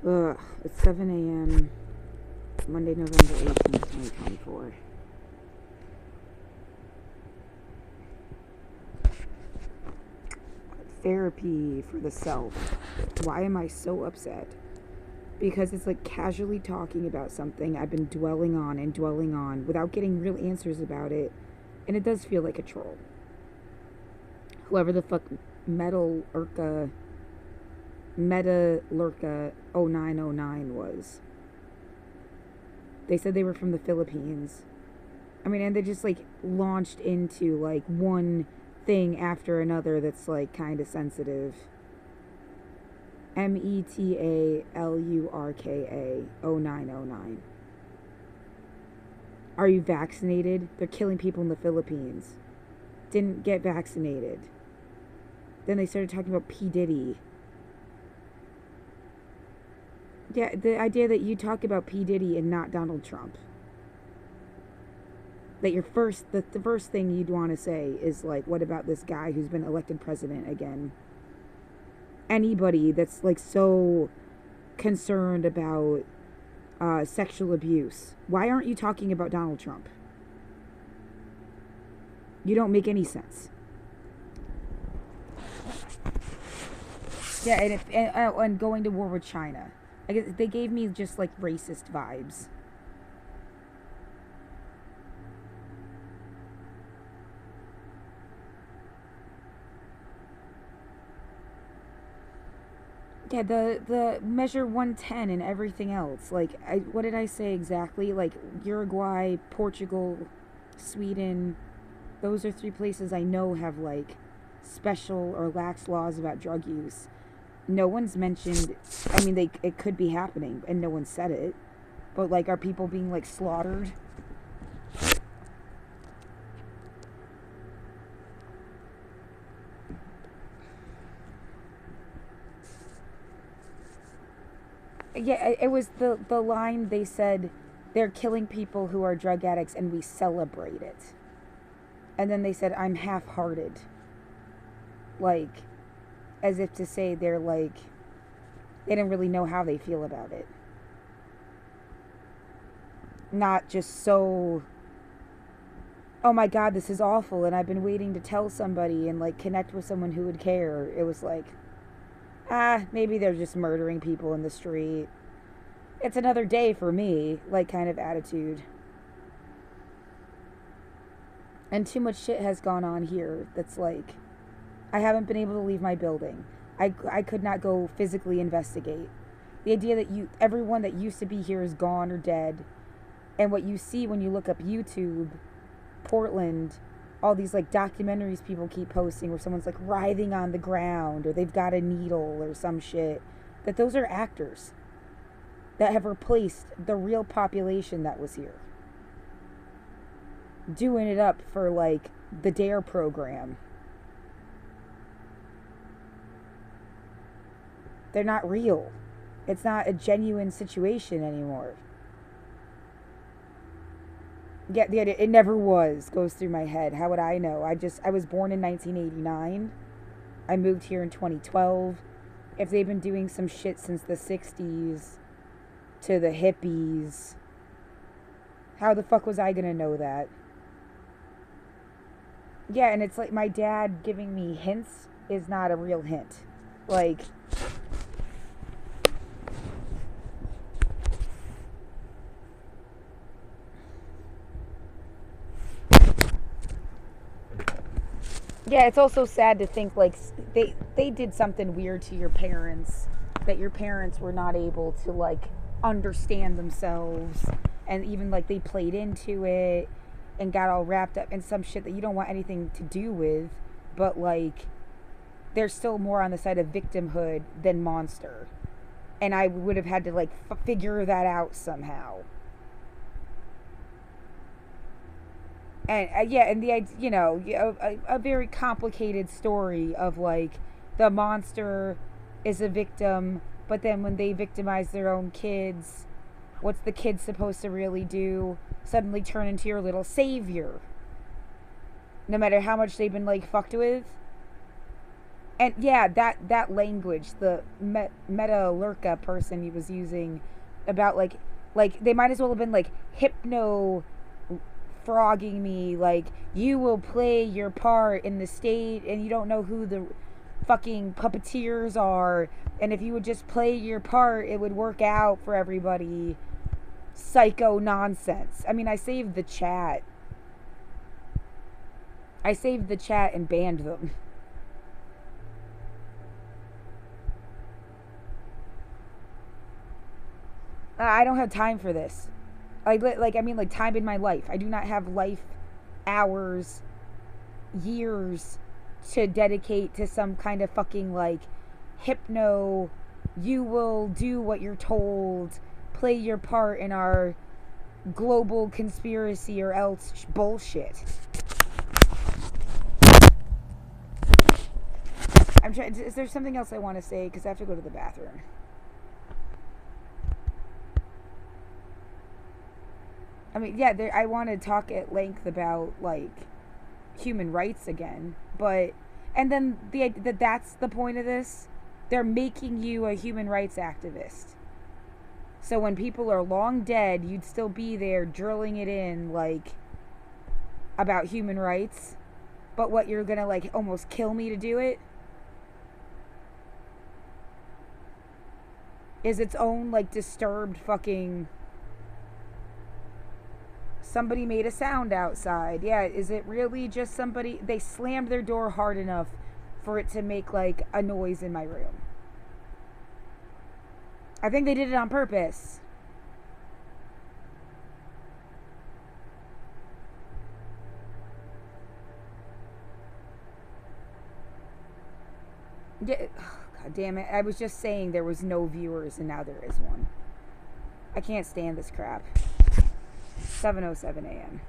Ugh, it's 7 a.m. Monday, November 18th, 2024. Therapy for the self. Why am I so upset? Because it's like casually talking about something I've been dwelling on without getting real answers about it. And it does feel like a troll. Whoever the fuck metalurka0909 was. They said they were from the Philippines. I mean, and they just like launched into like one thing after another that's like kind of sensitive. metalurka 0909. Are you vaccinated? They're killing people in the Philippines. Didn't get vaccinated. Then they started talking about P. Diddy. Yeah, the idea that you talk about P. Diddy and not Donald Trump. That the first thing you'd want to say is like, what about this guy who's been elected president again? Anybody that's like so concerned about sexual abuse. Why aren't you talking about Donald Trump? You don't make any sense. Yeah, and going to war with China. I guess they gave me just like racist vibes. Yeah, the measure 110 and everything else. Like, what did I say exactly? Like, Uruguay, Portugal, Sweden. Those are 3 places I know have, like, special or lax laws about drug use. No one's mentioned, I mean, it could be happening, and no one said it. But, like, are people being, like, slaughtered? Yeah, it was the line they said, they're killing people who are drug addicts and we celebrate it. And then they said, I'm half-hearted. Like, as if to say they're like, they don't really know how they feel about it. Not just so, oh my God, this is awful and I've been waiting to tell somebody and like connect with someone who would care. It was like, maybe they're just murdering people in the street. It's another day for me, like kind of attitude. And too much shit has gone on here that's like, I haven't been able to leave my building. I could not go physically investigate. The idea that everyone that used to be here is gone or dead. And what you see when you look up YouTube, Portland, all these like documentaries people keep posting where someone's like writhing on the ground or they've got a needle or some shit, that those are actors that have replaced the real population that was here, doing it up for like the DARE program. They're not real. It's not a genuine situation anymore. Yeah, it never was, goes through my head. How would I know? I was born in 1989. I moved here in 2012. If they've been doing some shit since the 60s to the hippies, how the fuck was I gonna know that? Yeah, and it's like my dad giving me hints is not a real hint. Like, yeah, it's also sad to think like they did something weird to your parents, that your parents were not able to like understand themselves, and even like they played into it and got all wrapped up in some shit that you don't want anything to do with, but like they're still more on the side of victimhood than monster. And I would have had to like figure that out somehow. And yeah, and the a very complicated story of like the monster is a victim, but then when they victimize their own kids, what's the kid supposed to really do? Suddenly turn into your little savior, no matter how much they've been like fucked with. And yeah, that language, the metalurka person he was using about like they might as well have been like hypno frogging me, like you will play your part in the state and you don't know who the fucking puppeteers are, and if you would just play your part it would work out for everybody. Psycho nonsense. I mean, I saved the chat and banned them. I don't have time for this. I mean, like time in my life. I do not have life, hours, years to dedicate to some kind of fucking like hypno. You will do what you're told. Play your part in our global conspiracy or else bullshit. I'm trying. Is there something else I want to say? Because I have to go to the bathroom. I mean, yeah, I want to talk at length about like human rights again, but and then that's the point of this. They're making you a human rights activist. So when people are long dead, you'd still be there drilling it in like about human rights. But what, you're gonna like almost kill me to do it? Is its own like disturbed fucking. Somebody made a sound outside. Yeah, is it really just somebody? They slammed their door hard enough for it to make like a noise in my room. I think they did it on purpose. Yeah, God damn it. I was just saying there was no viewers and now there is one. I can't stand this crap. 7:07 a.m.